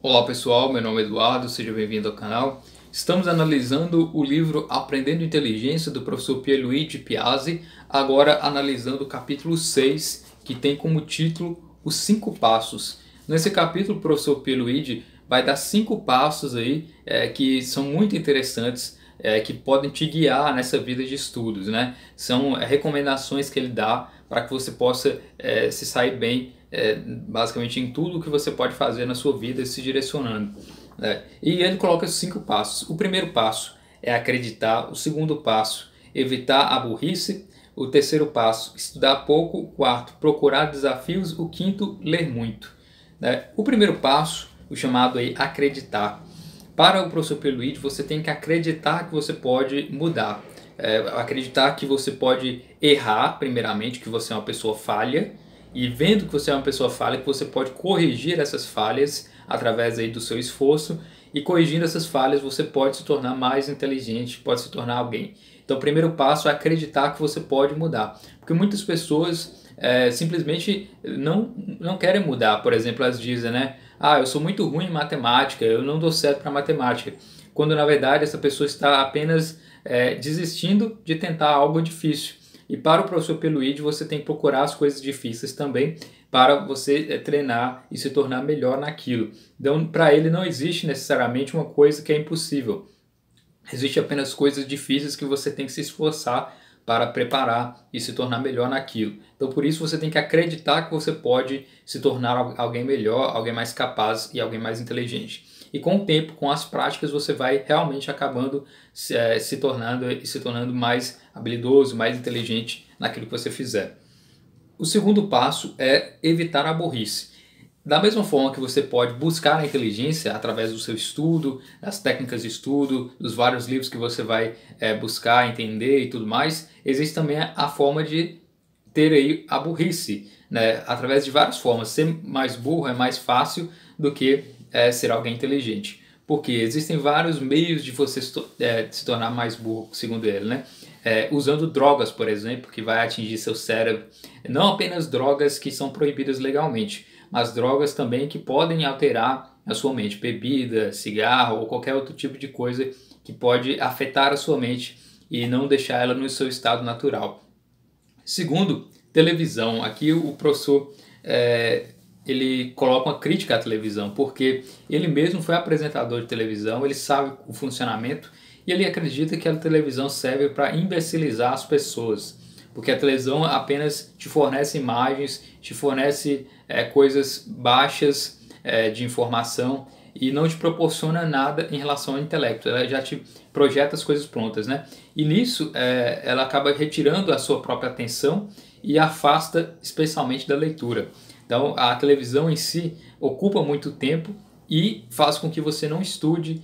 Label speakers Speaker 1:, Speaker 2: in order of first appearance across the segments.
Speaker 1: Olá pessoal, meu nome é Eduardo, seja bem-vindo ao canal. Estamos analisando o livro Aprendendo Inteligência do professor Pierluigi Piazzi, agora analisando o capítulo 6, que tem como título Os 5 Passos. Nesse capítulo o professor Pierluigi vai dar 5 passos aí que são muito interessantes, que podem te guiar nessa vida de estudos, né? São recomendações que ele dá para que você possa se sair bem basicamente em tudo que você pode fazer na sua vida se direcionando. E ele coloca 5 passos. O primeiro passo é acreditar, o segundo passo, evitar a burrice, o terceiro passo, estudar pouco, o quarto, procurar desafios, o quinto, ler muito. O primeiro passo, o chamado aí acreditar. Para o professor Pierluigi, você tem que acreditar que você pode mudar. Acreditar que você pode errar, primeiramente, que você é uma pessoa falha, e vendo que você é uma pessoa falha, que você pode corrigir essas falhas através aí do seu esforço, e corrigindo essas falhas você pode se tornar mais inteligente, pode se tornar alguém. Então o primeiro passo é acreditar que você pode mudar, porque muitas pessoas simplesmente não querem mudar. Por exemplo, elas dizem, né? Eu sou muito ruim em matemática, eu não dou certo para matemática. Quando na verdade essa pessoa está apenas desistindo de tentar algo difícil. E para o professor Pierluigi você tem que procurar as coisas difíceis também para você treinar e se tornar melhor naquilo. Então, para ele não existe necessariamente uma coisa que é impossível. Existe apenas coisas difíceis que você tem que se esforçar para preparar e se tornar melhor naquilo. Então, por isso você tem que acreditar que você pode se tornar alguém melhor, alguém mais capaz e alguém mais inteligente. E com o tempo, com as práticas, você vai realmente acabando se tornando mais habilidoso, mais inteligente naquilo que você fizer. O segundo passo é evitar a burrice. Da mesma forma que você pode buscar a inteligência através do seu estudo, das técnicas de estudo, dos vários livros que você vai buscar, entender e tudo mais, existe também a forma de ter aí a burrice, né? Através de várias formas. Ser mais burro é mais fácil do que ser alguém inteligente. Porque existem vários meios de você se tornar mais burro, segundo ele, né? Usando drogas, por exemplo, que vai atingir seu cérebro. Não apenas drogas que são proibidas legalmente, mas drogas também que podem alterar a sua mente. Bebida, cigarro ou qualquer outro tipo de coisa que pode afetar a sua mente e não deixar ela no seu estado natural. Segundo, televisão. Aqui o professor ele coloca uma crítica à televisão, porque ele mesmo foi apresentador de televisão, ele sabe o funcionamento e ele acredita que a televisão serve para imbecilizar as pessoas, porque a televisão apenas te fornece imagens, te fornece coisas baixas de informação e não te proporciona nada em relação ao intelecto, ela já te projeta as coisas prontas, né? E nisso ela acaba retirando a sua própria atenção e afasta especialmente da leitura. Então a televisão em si ocupa muito tempo e faz com que você não estude,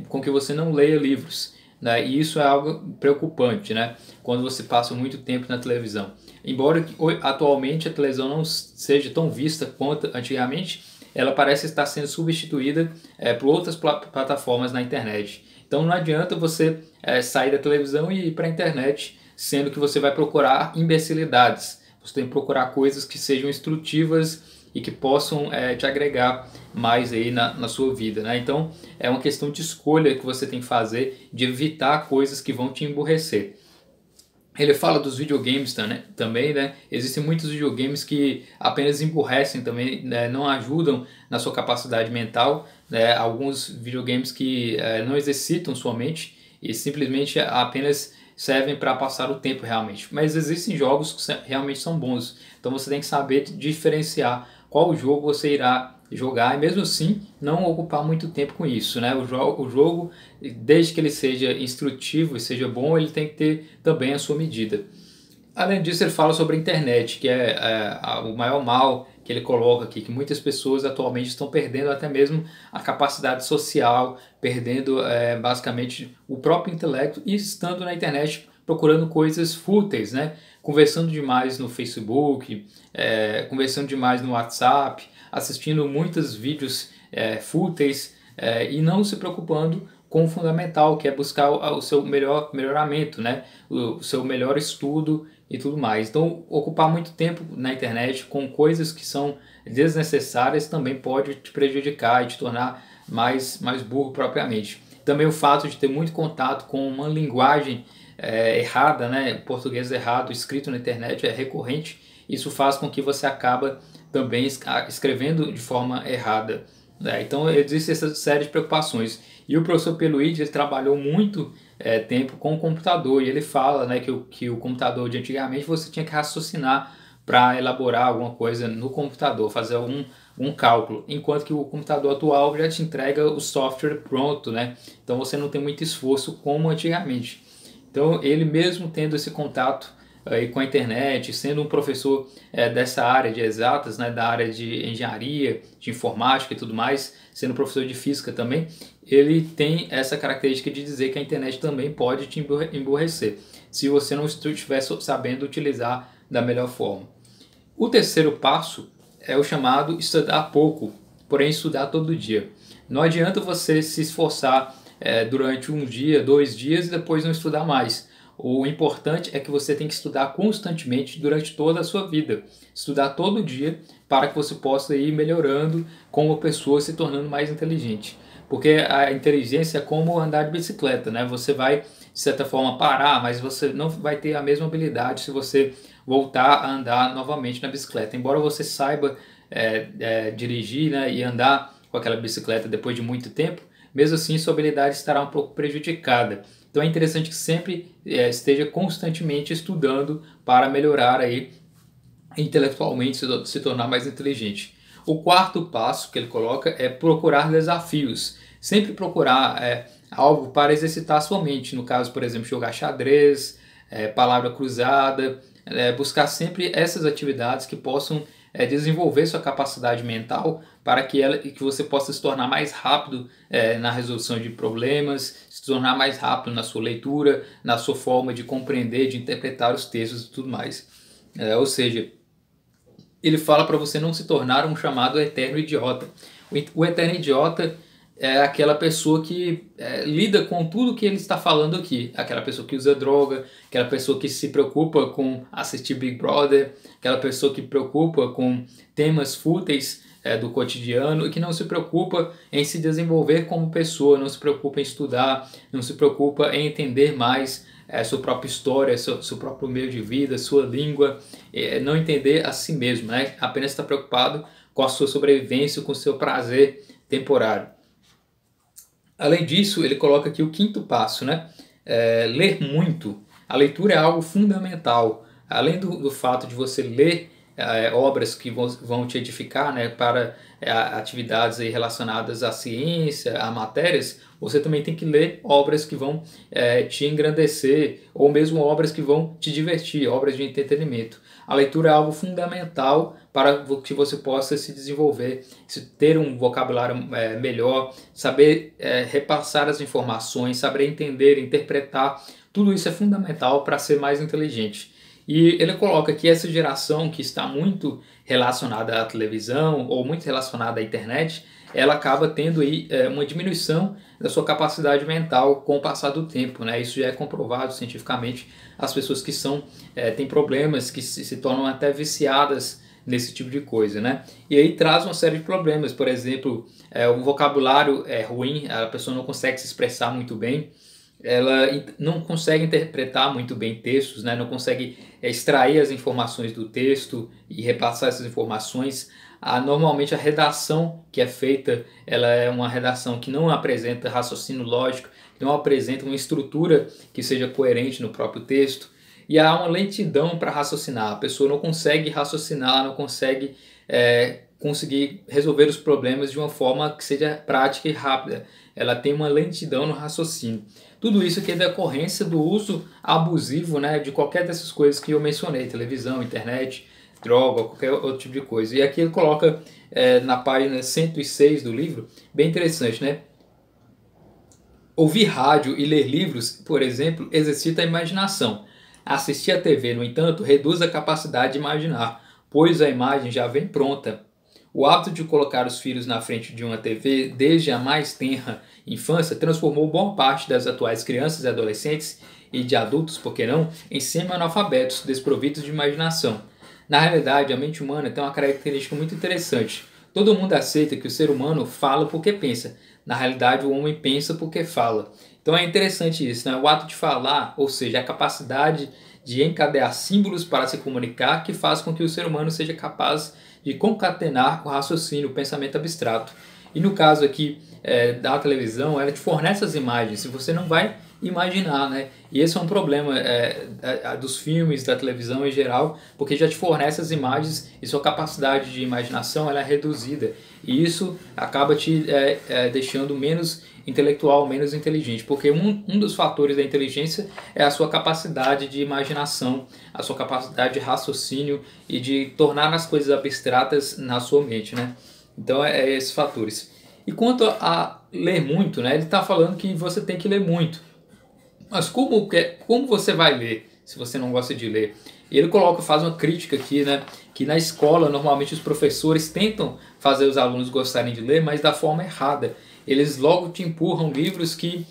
Speaker 1: com que você não leia livros, né? E isso é algo preocupante, né? Quando você passa muito tempo na televisão. Embora atualmente a televisão não seja tão vista quanto antigamente, ela parece estar sendo substituída por outras plataformas na internet. Então não adianta você sair da televisão e ir para a internet, sendo que você vai procurar imbecilidades. Você tem que procurar coisas que sejam instrutivas e que possam te agregar mais aí na sua vida, né? Então é uma questão de escolha que você tem que fazer, de evitar coisas que vão te emburrecer. Ele fala dos videogames também, né? Existem muitos videogames que apenas emburrecem também, né? Não ajudam na sua capacidade mental, né? Alguns videogames que não exercitam sua mente e simplesmente apenas servem para passar o tempo realmente. Mas existem jogos que realmente são bons, então você tem que saber diferenciar qual jogo você irá jogar e mesmo assim não ocupar muito tempo com isso, né? O jogo, desde que ele seja instrutivo e seja bom, ele tem que ter também a sua medida. Além disso, ele fala sobre a internet, que é o maior mal que ele coloca aqui, que muitas pessoas atualmente estão perdendo até mesmo a capacidade social, perdendo basicamente o próprio intelecto e estando na internet procurando coisas fúteis, né? Conversando demais no Facebook, conversando demais no WhatsApp, assistindo muitos vídeos fúteis e não se preocupando com o fundamental, que é buscar o seu melhoramento, né? O seu melhor estudo e tudo mais. Então, ocupar muito tempo na internet com coisas que são desnecessárias também pode te prejudicar e te tornar mais burro propriamente. Também o fato de ter muito contato com uma linguagem errada, né, português errado, escrito na internet é recorrente. Isso faz com que você acaba também escrevendo de forma errada. Então existe essa série de preocupações. E o professor Pierluigi, ele trabalhou muito tempo com o computador, e ele fala, né, que o computador de antigamente você tinha que raciocinar para elaborar alguma coisa no computador, fazer um cálculo, enquanto que o computador atual já te entrega o software pronto, né? Então você não tem muito esforço como antigamente. Então ele mesmo tendo esse contato com a internet, sendo um professor dessa área de exatas, né, da área de engenharia, de informática e tudo mais, sendo professor de física também, ele tem essa característica de dizer que a internet também pode te emburrecer, se você não estiver sabendo utilizar da melhor forma. O terceiro passo é o chamado estudar pouco, porém estudar todo dia. Não adianta você se esforçar durante um dia, 2 dias e depois não estudar mais. O importante é que você tem que estudar constantemente durante toda a sua vida. Estudar todo dia para que você possa ir melhorando como pessoa, se tornando mais inteligente. Porque a inteligência é como andar de bicicleta, né? Você vai, de certa forma, parar, mas você não vai ter a mesma habilidade se você voltar a andar novamente na bicicleta. Embora você saiba dirigir, né, e andar com aquela bicicleta depois de muito tempo, mesmo assim sua habilidade estará um pouco prejudicada. Então é interessante que sempre esteja constantemente estudando para melhorar aí intelectualmente, se tornar mais inteligente. O quarto passo que ele coloca é procurar desafios. Sempre procurar algo para exercitar a sua mente. No caso, por exemplo, jogar xadrez, palavra cruzada, buscar sempre essas atividades que possam desenvolver sua capacidade mental para que você possa se tornar mais rápido na resolução de problemas, se tornar mais rápido na sua leitura, na sua forma de compreender, de interpretar os textos e tudo mais. Ou seja, ele fala para você não se tornar um chamado eterno idiota. O eterno idiota é aquela pessoa que lida com tudo que ele está falando aqui. Aquela pessoa que usa droga, aquela pessoa que se preocupa com assistir Big Brother, aquela pessoa que se preocupa com temas fúteis do cotidiano e que não se preocupa em se desenvolver como pessoa, não se preocupa em estudar, não se preocupa em entender mais sua própria história, seu próprio meio de vida, sua língua, não entender a si mesmo, né? Apenas está preocupado com a sua sobrevivência, com o seu prazer temporário. Além disso, ele coloca aqui o quinto passo, né? Ler muito. A leitura é algo fundamental. Além do fato de você ler obras que vão te edificar, né, para atividades aí relacionadas à ciência, a matérias, você também tem que ler obras que vão te engrandecer, ou mesmo obras que vão te divertir, obras de entretenimento. A leitura é algo fundamental para que você possa se desenvolver, ter um vocabulário melhor, saber repassar as informações, saber entender, interpretar. Tudo isso é fundamental para ser mais inteligente. E ele coloca que essa geração que está muito relacionada à televisão ou muito relacionada à internet, ela acaba tendo aí uma diminuição da sua capacidade mental com o passar do tempo, né? Isso já é comprovado cientificamente. As pessoas que têm problemas, que se tornam até viciadas nesse tipo de coisa, né? E aí traz uma série de problemas, por exemplo, o vocabulário é ruim, a pessoa não consegue se expressar muito bem, ela não consegue interpretar muito bem textos, né? Não consegue extrair as informações do texto e repassar essas informações. Normalmente a redação que é feita, ela é uma redação que não apresenta raciocínio lógico, não apresenta uma estrutura que seja coerente no próprio texto, e há uma lentidão para raciocinar. A pessoa não consegue raciocinar, não consegue conseguir resolver os problemas de uma forma que seja prática e rápida. Ela tem uma lentidão no raciocínio. Tudo isso aqui é decorrência do uso abusivo, né, de qualquer dessas coisas que eu mencionei, televisão, internet, droga, qualquer outro tipo de coisa. E aqui ele coloca na página 106 do livro, bem interessante, né? Ouvir rádio e ler livros, por exemplo, exercita a imaginação. Assistir à TV, no entanto, reduz a capacidade de imaginar, pois a imagem já vem pronta. O hábito de colocar os filhos na frente de uma TV desde a mais tenra infância transformou boa parte das atuais crianças e adolescentes e de adultos, por que não, em semi-analfabetos, desprovidos de imaginação. Na realidade, a mente humana tem uma característica muito interessante. Todo mundo aceita que o ser humano fala porque pensa. Na realidade, o homem pensa porque fala. Então é interessante isso, né? O ato de falar, ou seja, a capacidade de encadear símbolos para se comunicar, que faz com que o ser humano seja capaz de concatenar o raciocínio, o pensamento abstrato. E no caso aqui da televisão, ela te fornece as imagens, se você não vai imaginar, né? E esse é um problema dos filmes, da televisão em geral, porque já te fornece as imagens e sua capacidade de imaginação ela é reduzida. E isso acaba te deixando menos intelectual, menos inteligente, porque um dos fatores da inteligência é a sua capacidade de imaginação, a sua capacidade de raciocínio e de tornar as coisas abstratas na sua mente, né? Então é esses fatores. E quanto a ler muito, né? Ele está falando que você tem que ler muito. Mas como você vai ler se você não gosta de ler? Ele faz uma crítica aqui, né? Que na escola normalmente os professores tentam fazer os alunos gostarem de ler, mas da forma errada. Eles logo te empurram livros que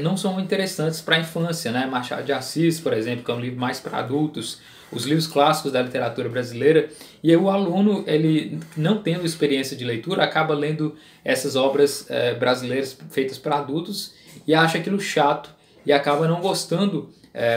Speaker 1: não são interessantes para a infância, né? Machado de Assis, por exemplo, que é um livro mais para adultos, os livros clássicos da literatura brasileira, e aí o aluno, ele não tendo experiência de leitura, acaba lendo essas obras brasileiras feitas para adultos e acha aquilo chato e acaba não gostando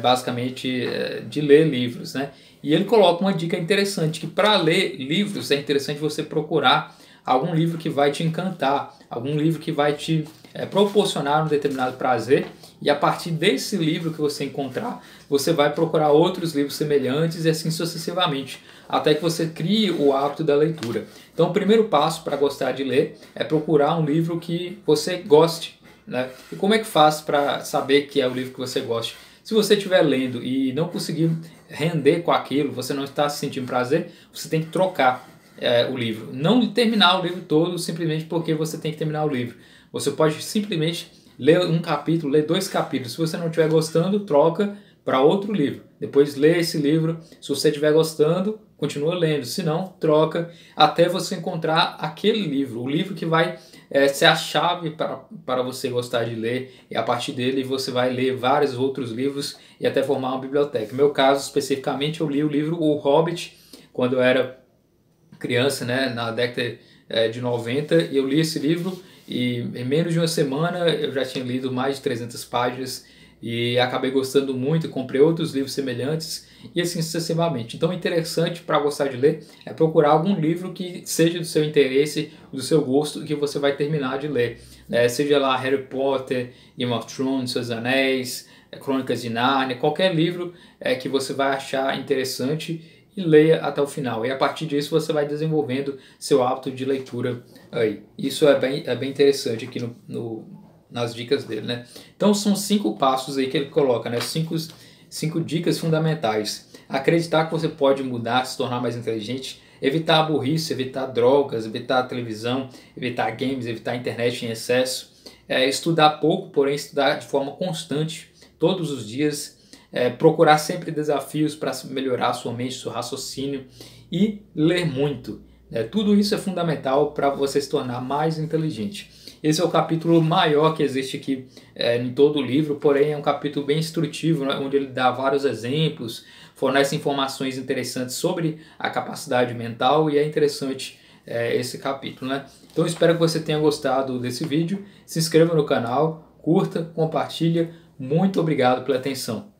Speaker 1: basicamente de ler livros, né? E ele coloca uma dica interessante, que para ler livros é interessante você procurar algum livro que vai te encantar, algum livro que vai te proporcionar um determinado prazer, e a partir desse livro que você encontrar, você vai procurar outros livros semelhantes e assim sucessivamente, até que você crie o hábito da leitura. Então o primeiro passo para gostar de ler é procurar um livro que você goste, né? E como é que faz para saber que é o livro que você gosta? Se você estiver lendo e não conseguir render com aquilo, você não está se sentindo prazer, você tem que trocar o livro. Não terminar o livro todo simplesmente porque você tem que terminar o livro. Você pode simplesmente ler um capítulo, ler 2 capítulos. Se você não estiver gostando, troca para outro livro. Depois lê esse livro. Se você estiver gostando, continua lendo. Se não, troca até você encontrar aquele livro. O livro que vai ser a chave para você gostar de ler. E a partir dele você vai ler vários outros livros e até formar uma biblioteca. No meu caso, especificamente, eu li o livro O Hobbit quando eu era criança, né, na década de 90, e eu li esse livro e em menos de uma semana eu já tinha lido mais de 300 páginas e acabei gostando muito, comprei outros livros semelhantes e assim sucessivamente. Então, interessante para gostar de ler é procurar algum livro que seja do seu interesse, do seu gosto, que você vai terminar de ler. Seja lá Harry Potter, Game of Thrones, Seus Anéis, Crônicas de Nárnia, qualquer livro que você vai achar interessante e leia até o final. E a partir disso você vai desenvolvendo seu hábito de leitura aí. Isso é bem interessante aqui nas dicas dele, né? Então são 5 passos aí que ele coloca, né? 5 dicas fundamentais. Acreditar que você pode mudar, se tornar mais inteligente, evitar a burrice, evitar drogas, evitar a televisão, evitar games, evitar a internet em excesso, estudar pouco, porém estudar de forma constante, todos os dias, procurar sempre desafios para melhorar a sua mente, seu raciocínio e ler muito. Tudo isso é fundamental para você se tornar mais inteligente. Esse é o capítulo maior que existe aqui em todo o livro, porém é um capítulo bem instrutivo, né, onde ele dá vários exemplos, fornece informações interessantes sobre a capacidade mental e é interessante esse capítulo, né? Então espero que você tenha gostado desse vídeo, se inscreva no canal, curta, compartilha, muito obrigado pela atenção.